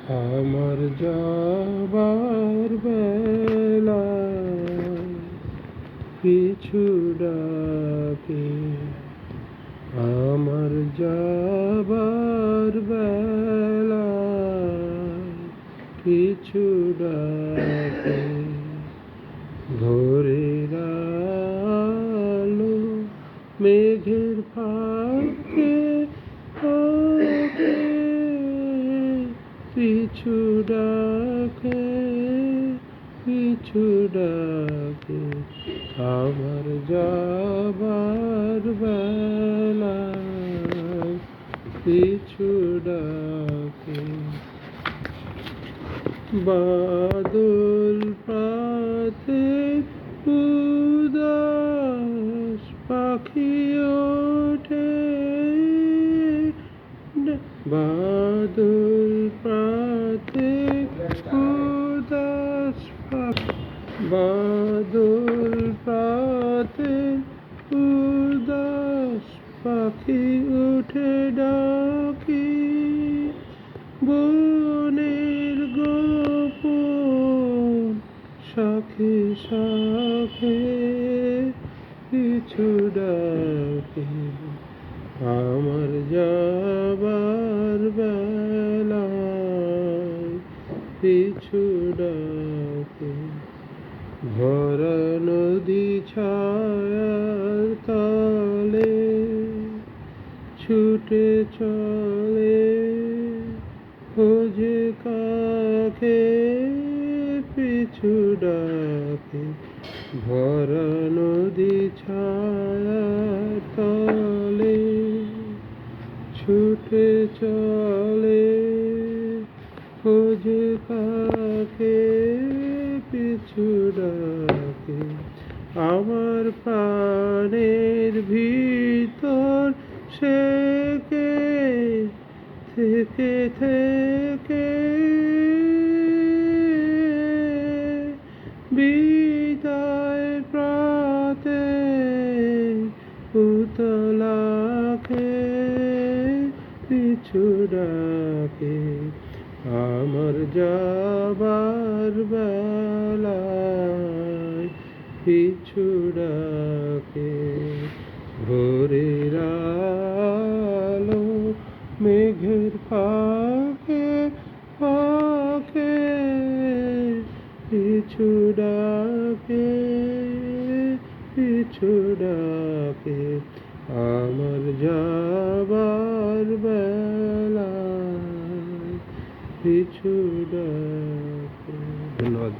আমার যাবার বেলা পিছু ডাকে, আমার যাবার বেলা পিছু ডাকে। ভোরের আলো মেঘের ফাঁকে ফাঁকে পিছু ডাকে, পিছু ডাকে। আমার যাবার বেলা পিছু ডাকে। বাদল পাতে উদাস পাখি ওঠে, বাদল পাতে উদাস পাখি, বাদল পাতে উদাস পাখি উঠে ডাকি। বনের গোপন শাখে শাখে পিছু ডাকে, আমার যাবার বেলায় পিছু ডাকে। ভরা নদী ছায়ার তলে ছুটে চলে খোঁজে কাকে, পিছু ডাকে। ভরা নদী ছায়ার তলে ছুটে চলে খোঁজে কাকে, পিছু ডাকে। আমার প্রাণের ভিতর সে কে থেকে থেকে বিদায় প্রাতে পুতলাকে পিছু ডাকে, আমার যাবার বেলায় পিছু ডাকে। ভোরের আলো মেঘের ফাঁকে ফাঁকে পিছু ডাকে, পিছু ডাকে। আমার যাবার বেলায় পিছু ডাকে। ধন্যবাদ।